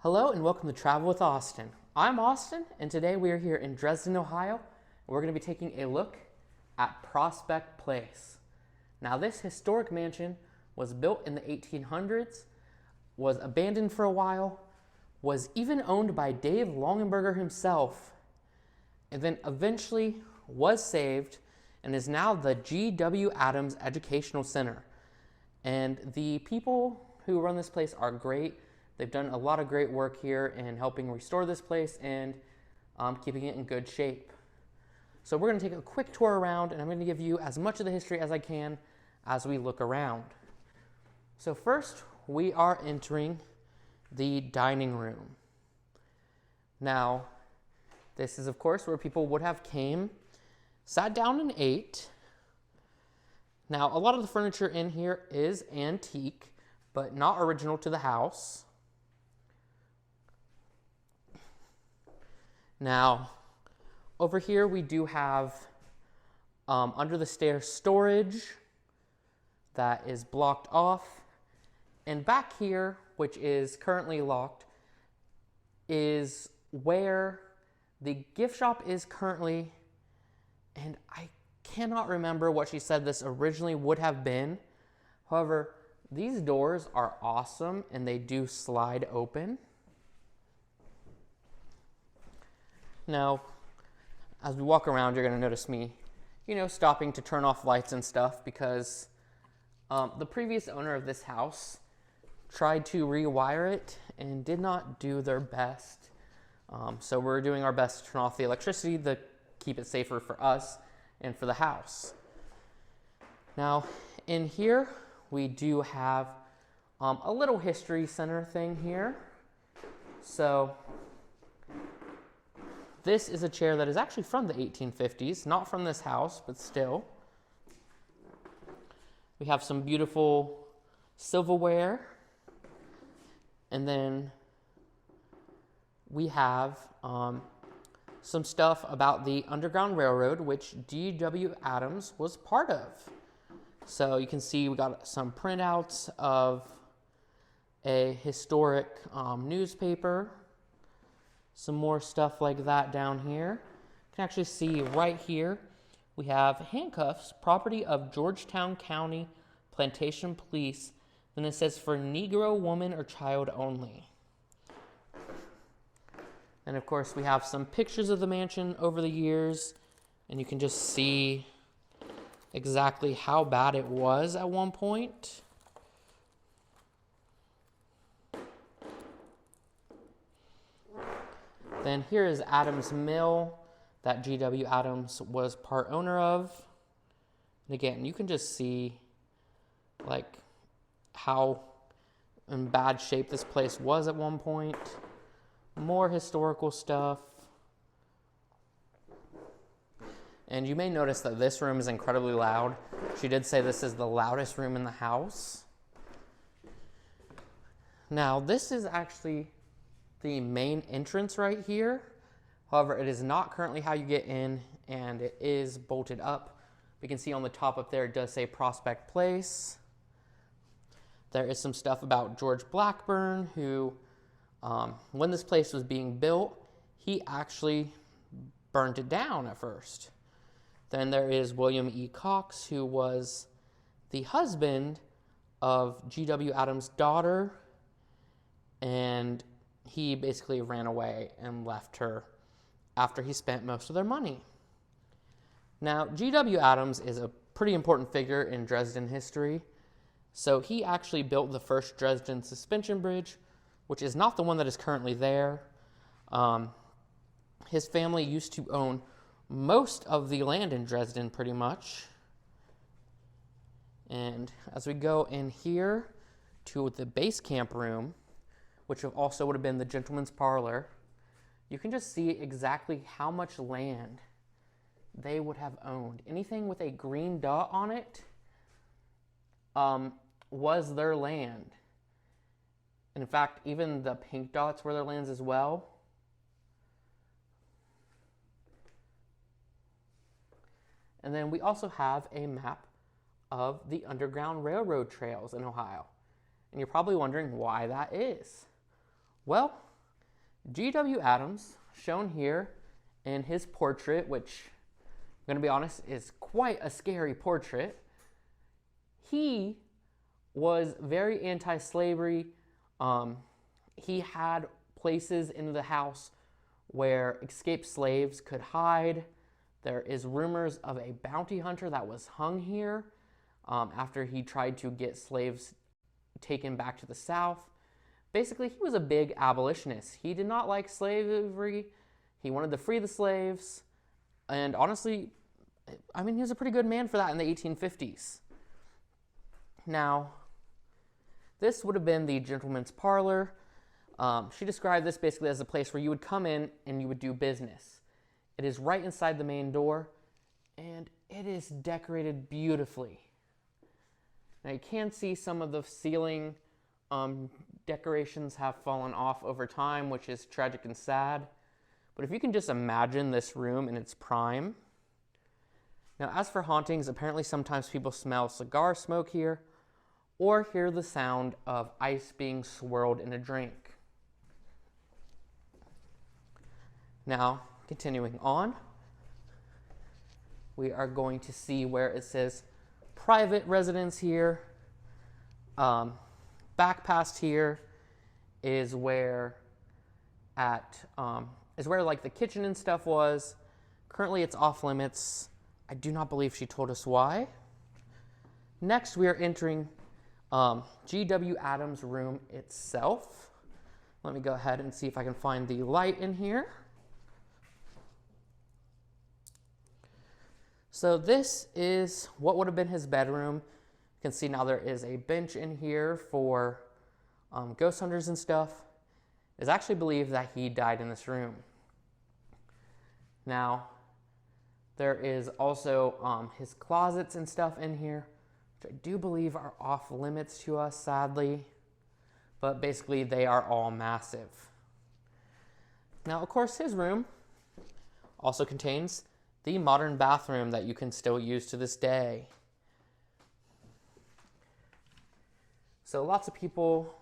Hello and welcome to Travel with Austin. I'm Austin, and today we are here in Dresden, Ohio, and we're going to be taking a look at Prospect Place. Now, this historic mansion was built in the 1800s, was abandoned for a while, was even owned by Dave Longenberger himself, and then eventually was saved and is now the G.W. Adams Educational Center. And the people who run this place are great. They've done a lot of great work here in helping restore this place and keeping it in good shape. So we're going to take a quick tour around, and I'm going to give you as much of the history as I can as we look around. So first, we are entering the dining room. Now, this is, of course, where people would have came, sat down and ate. Now, a lot of the furniture in here is antique, but not original to the house. Now, over here we do have under the stairs storage that is blocked off. And back here, which is currently locked, is where the gift shop is currently. And I cannot remember what she said this originally would have been. However, these doors are awesome and they do slide open. Now, as we walk around, you're going to notice me, stopping to turn off lights and stuff because the previous owner of this house tried to rewire it and did not do their best. So we're doing our best to turn off the electricity to keep it safer for us and for the house. Now, in here, we do have a little history center thing here. So this is a chair that is actually from the 1850s, not from this house, but still. We have some beautiful silverware. And then we have some stuff about the Underground Railroad, which G.W. Adams was part of. So you can see we got some printouts of a historic newspaper. Some more stuff like that down here. You can actually see right here, we have handcuffs, property of Georgetown County Plantation Police. Then it says for Negro, woman, or child only. And of course, we have some pictures of the mansion over the years, and you can just see exactly how bad it was at one point. Then here is Adams Mill that G.W. Adams was part owner of. And again, you can just see how in bad shape this place was at one point. More historical stuff. And you may notice that this room is incredibly loud. She did say this is the loudest room in the house. Now, this is actually the main entrance right here. However, it is not currently how you get in, and it is bolted up. We can see on the top up there, it does say Prospect Place. There is some stuff about George Blackburn, who, when this place was being built, he actually burned it down at first. Then there is William E. Cox, who was the husband of G.W. Adams' daughter, and he basically ran away and left her after he spent most of their money. Now, G.W. Adams is a pretty important figure in Dresden history. So he actually built the first Dresden suspension bridge, which is not the one that is currently there. His family used to own most of the land in Dresden, pretty much. And as we go in here to the base camp room, which also would have been the gentleman's parlor, you can just see exactly how much land they would have owned. Anything with a green dot on it was their land. And in fact, even the pink dots were their lands as well. And then we also have a map of the Underground Railroad trails in Ohio. And you're probably wondering why that is. Well, G.W. Adams, shown here in his portrait, which I'm going to be honest is quite a scary portrait. He was very anti-slavery. He had places in the house where escaped slaves could hide. There is rumors of a bounty hunter that was hung here after he tried to get slaves taken back to the South. Basically, he was a big abolitionist. He did not like slavery. He wanted to free the slaves. And honestly, I mean, he was a pretty good man for that in the 1850s. Now, this would have been the gentleman's parlor. She described this basically as a place where you would come in and you would do business. It is right inside the main door, and it is decorated beautifully. Now, you can see some of the ceiling decorations have fallen off over time, which is tragic and sad. But if you can just imagine this room in its prime. Now, as for hauntings, apparently sometimes people smell cigar smoke here or hear the sound of ice being swirled in a drink. Now, continuing on, we are going to see where it says private residence here. Back past here is where like the kitchen and stuff was. Currently it's off limits. I do not believe she told us why. Next we are entering G.W. Adams' room itself. Let me go ahead and see if I can find the light in here. So this is what would have been his bedroom. You can see now there is a bench in here for ghost hunters and stuff. It is actually believed that he died in this room. Now, there is also his closets and stuff in here, which I do believe are off limits to us, sadly. But basically, they are all massive. Now, of course, his room also contains the modern bathroom that you can still use to this day. So lots of people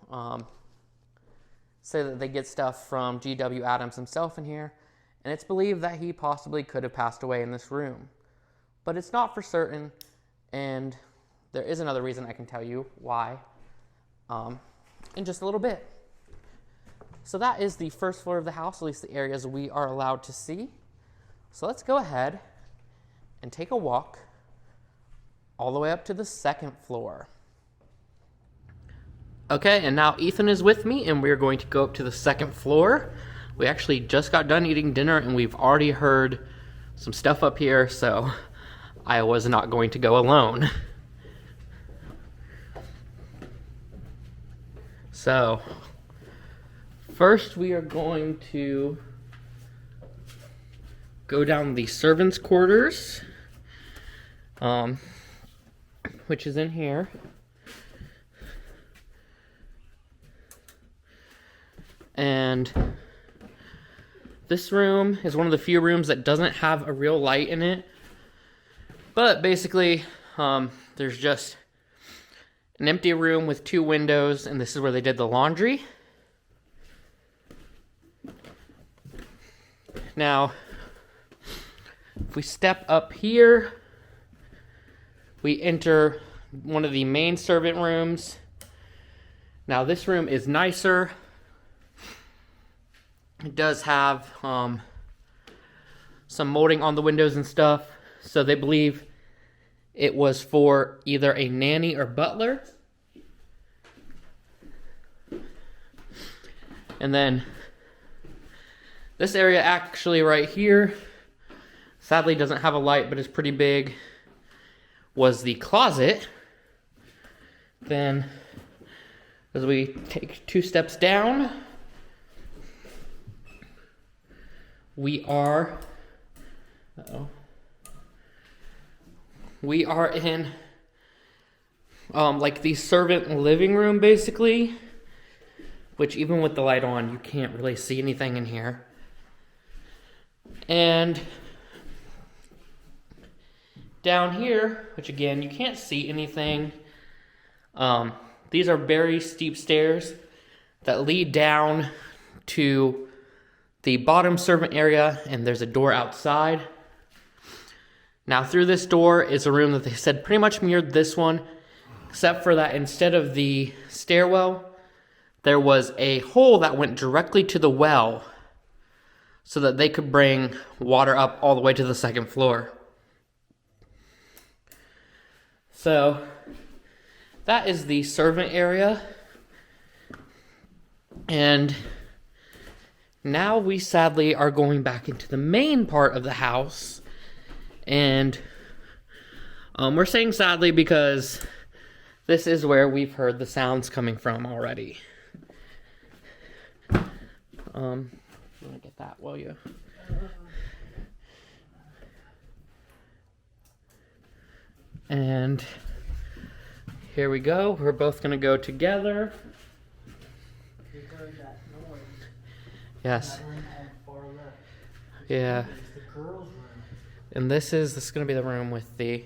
say that they get stuff from G.W. Adams himself in here, and it's believed that he possibly could have passed away in this room. But it's not for certain, and there is another reason I can tell you why in just a little bit. So that is the first floor of the house, at least the areas we are allowed to see. So let's go ahead and take a walk all the way up to the second floor. Okay, and now Ethan is with me, and we're going to go up to the second floor. We actually just got done eating dinner, and we've already heard some stuff up here, so I was not going to go alone. So, first we are going to go down the servants' quarters, which is in here. And this room is one of the few rooms that doesn't have a real light in it. But basically, there's just an empty room with two windows, and this is where they did the laundry. Now, if we step up here, we enter one of the main servant rooms. Now, this room is nicer. It does have some molding on the windows and stuff, so they believe it was for either a nanny or butler. And then this area actually right here, sadly doesn't have a light but is pretty big, was the closet. Then as we take 2 steps down, we are in like the servant living room basically, which even with the light on you can't really see anything in here. And down here, which again you can't see anything, these are very steep stairs that lead down to the bottom servant area, and there's a door outside. Now through this door is a room that they said pretty much mirrored this one, except for that instead of the stairwell, there was a hole that went directly to the well so that they could bring water up all the way to the second floor. So that is the servant area. And now we sadly are going back into the main part of the house. And we're saying sadly because this is where we've heard the sounds coming from already. You want to get that, will you? And here we go. We're both going to go together. You heard that noise. Yes. That room on the far left. Yeah. It's the girls' room. And this is going to be the room with the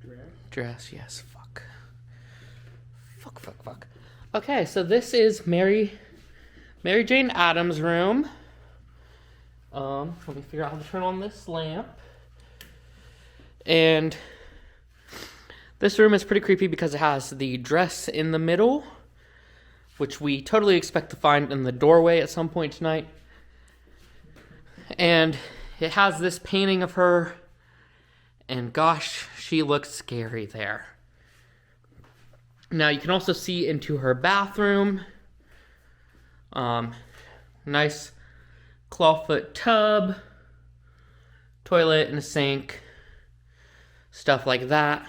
Dress? dress. Yes, fuck. Fuck. Okay, so this is Mary Jane Adams' room. Let me figure out how to turn on this lamp. And this room is pretty creepy because it has the dress in the middle, which we totally expect to find in the doorway at some point tonight. And it has this painting of her, and gosh, she looks scary there. Now you can also see into her bathroom. Nice clawfoot tub, toilet and a sink, stuff like that.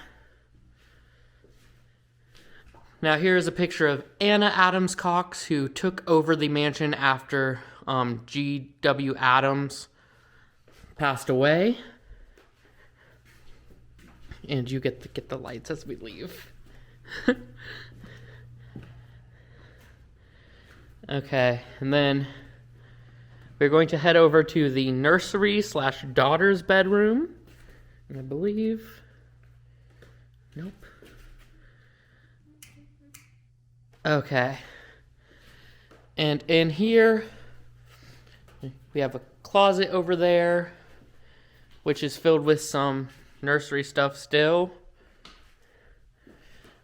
Now here's a picture of Anna Adams Cox, who took over the mansion after G.W. Adams passed away. And you get the lights as we leave. Okay, and then we're going to head over to the nursery / daughter's bedroom. And I believe, nope. Okay. And in here, we have a closet over there, which is filled with some nursery stuff still.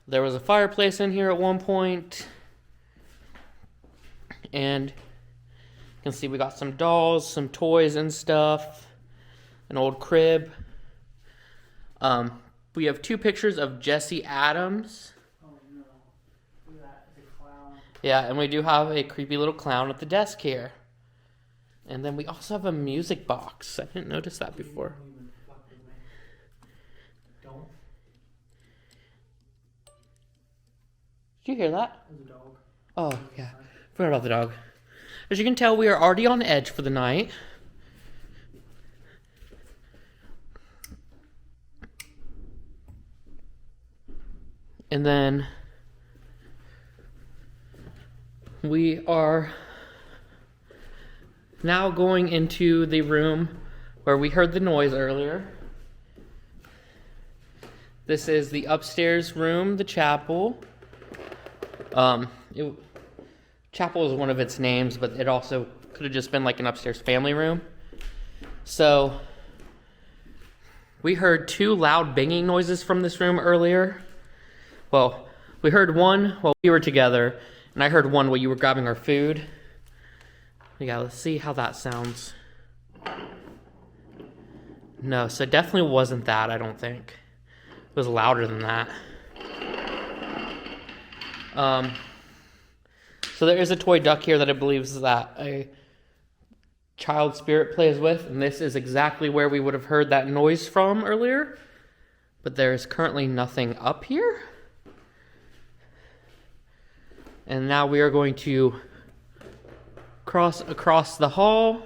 There was a fireplace in here at one point. And you can see we got some dolls, some toys and stuff, an old crib. We have 2 pictures of Jesse Adams. Oh no. That is a clown. Yeah, and we do have a creepy little clown at the desk here. And then we also have a music box. I didn't notice that before. Don't even fuck with me. Don't. Did you hear that? There's a dog. Oh, yeah. Forgot about the dog. As you can tell, we are already on edge for the night. And then we are now going into the room where we heard the noise earlier. This is the upstairs room, the chapel. Chapel is one of its names, but it also could have just been like an upstairs family room. So we heard 2 loud banging noises from this room earlier. Well, we heard one while we were together, and I heard one while you were grabbing our food. Yeah, let's see how that sounds. No, so it definitely wasn't that, I don't think. It was louder than that. So there is a toy duck here that I believe is that a child spirit plays with, and this is exactly where we would have heard that noise from earlier. But there is currently nothing up here. And now we are going to cross across the hall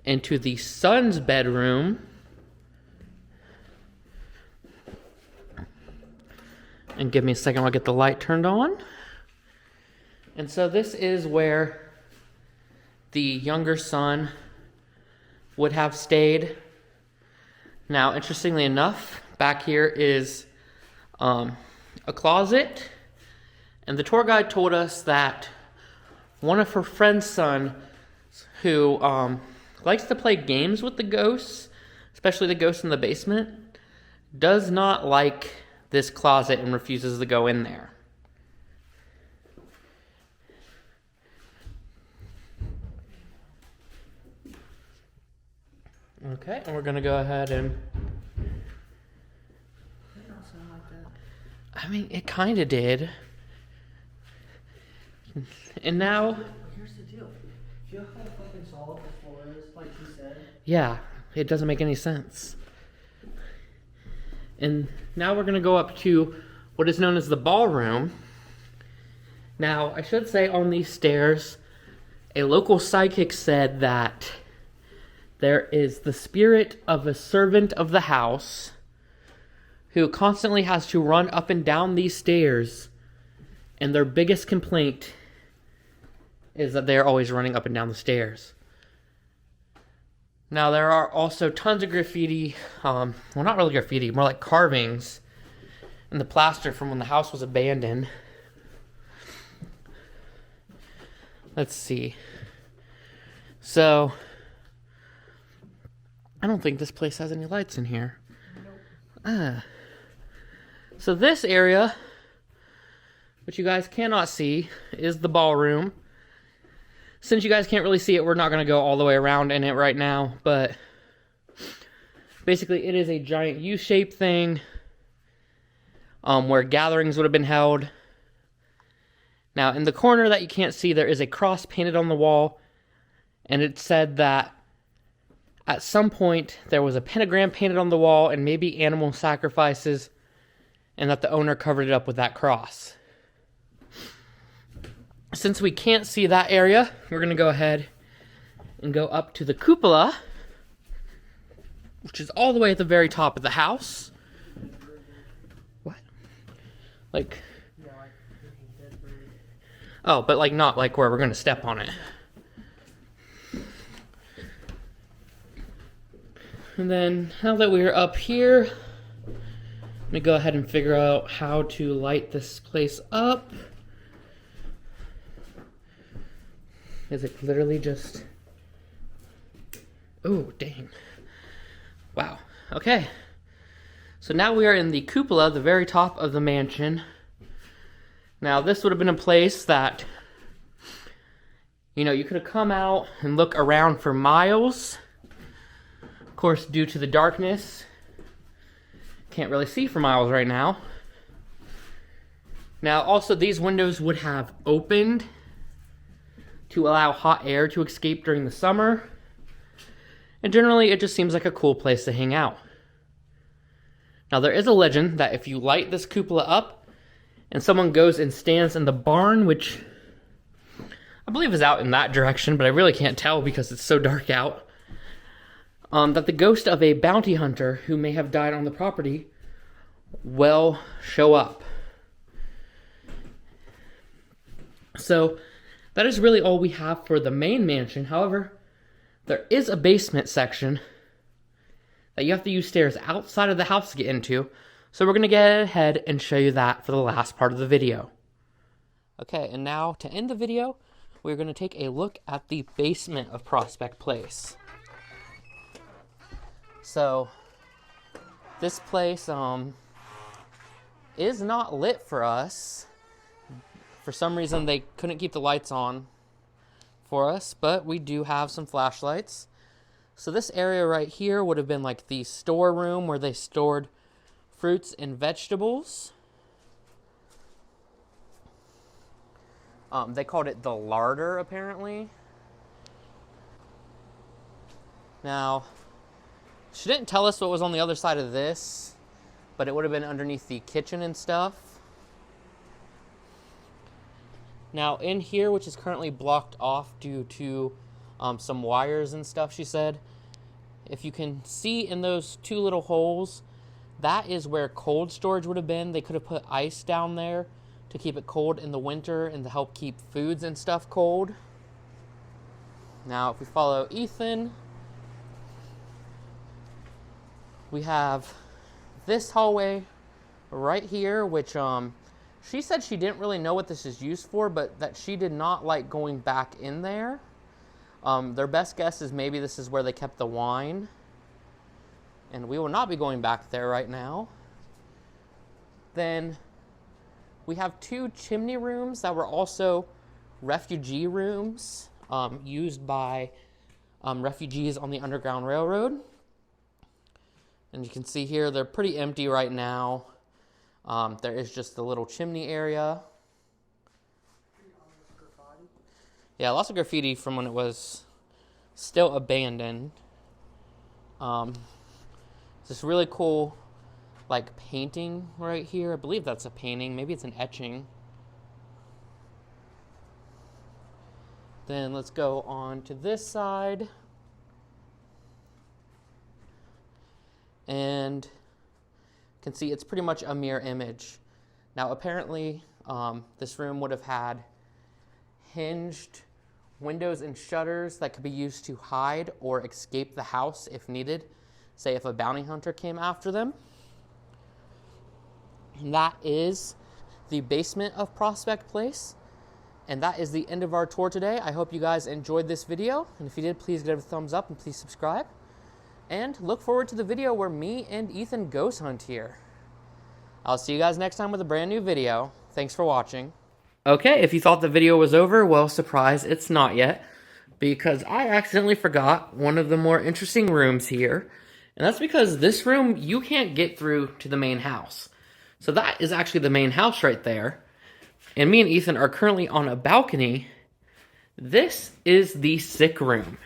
into the son's bedroom. And give me a second while I get the light turned on. And so this is where the younger son would have stayed. Now, interestingly enough, back here is a closet. And the tour guide told us that one of her friend's son who likes to play games with the ghosts, especially the ghosts in the basement, does not like this closet and refuses to go in there. Okay, and we're gonna go ahead and... It don't sound like that. I mean, it kind of did. And now... Here's the deal. Feel how fucking solid the floor is, like you said? Yeah, it doesn't make any sense. And now we're gonna go up to what is known as the ballroom. Now, I should say on these stairs, a local psychic said that there is the spirit of a servant of the house who constantly has to run up and down these stairs, and their biggest complaint is that they're always running up and down the stairs. Now, there are also tons of graffiti, well, not really graffiti, more like carvings in the plaster from when the house was abandoned. Let's see. So, I don't think this place has any lights in here. So this area, which you guys cannot see, is the ballroom. Since you guys can't really see it, we're not going to go all the way around in it right now, but basically it is a giant U-shaped thing where gatherings would have been held. Now, in the corner that you can't see, there is a cross painted on the wall, and it said that at some point there was a pentagram painted on the wall and maybe animal sacrifices, and that the owner covered it up with that cross. Since we can't see that area, we're going to go ahead and go up to the cupola, which is all the way at the very top of the house. What? Like... Yeah, like dead bird. Oh, but like not like where we're going to step on it. And then, now that we're up here, let me go ahead and figure out how to light this place up. Is it literally just... Oh, dang. Wow. Okay. So now we are in the cupola, the very top of the mansion. Now, this would have been a place that, you know, you could have come out and look around for miles. Of course, due to the darkness, can't really see for miles right now. Now, also, these windows would have opened to allow hot air to escape during the summer. And generally, it just seems like a cool place to hang out. Now, there is a legend that if you light this cupola up and someone goes and stands in the barn, which I believe is out in that direction, but I really can't tell because it's so dark out, that the ghost of a bounty hunter who may have died on the property will show up. So, that is really all we have for the main mansion. However, there is a basement section that you have to use stairs outside of the house to get into. So we're going to get ahead and show you that for the last part of the video. Okay, and now to end the video, we're going to take a look at the basement of Prospect Place. So, this place is not lit for us. For some reason, they couldn't keep the lights on for us, but we do have some flashlights. So this area right here would have been like the storeroom where they stored fruits and vegetables. They called it the larder, apparently. Now, she didn't tell us what was on the other side of this, but it would have been underneath the kitchen and stuff. Now, in here, which is currently blocked off due to some wires and stuff, she said, if you can see in those two little holes, that is where cold storage would have been. They could have put ice down there to keep it cold in the winter and to help keep foods and stuff cold. Now, if we follow Ethan, we have this hallway right here, which she said she didn't really know what this is used for, but that she did not like going back in there. Their best guess is maybe this is where they kept the wine. And we will not be going back there right now. Then we have 2 chimney rooms that were also refugee rooms used by refugees on the Underground Railroad. And you can see here they're pretty empty right now. There is just a little chimney area. Yeah, lots of graffiti from when it was still abandoned. This really cool, like, painting right here. I believe that's a painting. Maybe it's an etching. Then let's go on to this side. And you can see it's pretty much a mirror image. Now, apparently, this room would have had hinged windows and shutters that could be used to hide or escape the house if needed. Say if a bounty hunter came after them. And that is the basement of Prospect Place. And that is the end of our tour today. I hope you guys enjoyed this video. And if you did, please give it a thumbs up and please subscribe. And look forward to the video where me and Ethan ghost hunt here. I'll see you guys next time with a brand new video. Thanks for watching. Okay, if you thought the video was over, well, surprise, it's not yet. Because I accidentally forgot one of the more interesting rooms here. And that's because this room, you can't get through to the main house. So that is actually the main house right there. And me and Ethan are currently on a balcony. This is the sick room.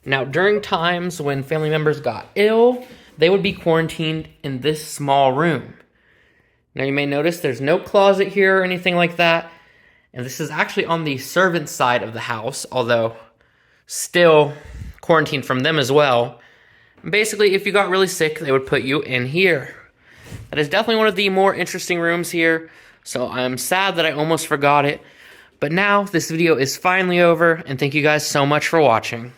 Now, during times when family members got ill, they would be quarantined in this small room. Now, you may notice there's no closet here or anything like that. And this is actually on the servant side of the house, although still quarantined from them as well. Basically, if you got really sick, they would put you in here. That is definitely one of the more interesting rooms here, so I'm sad that I almost forgot it. But now, this video is finally over, and thank you guys so much for watching.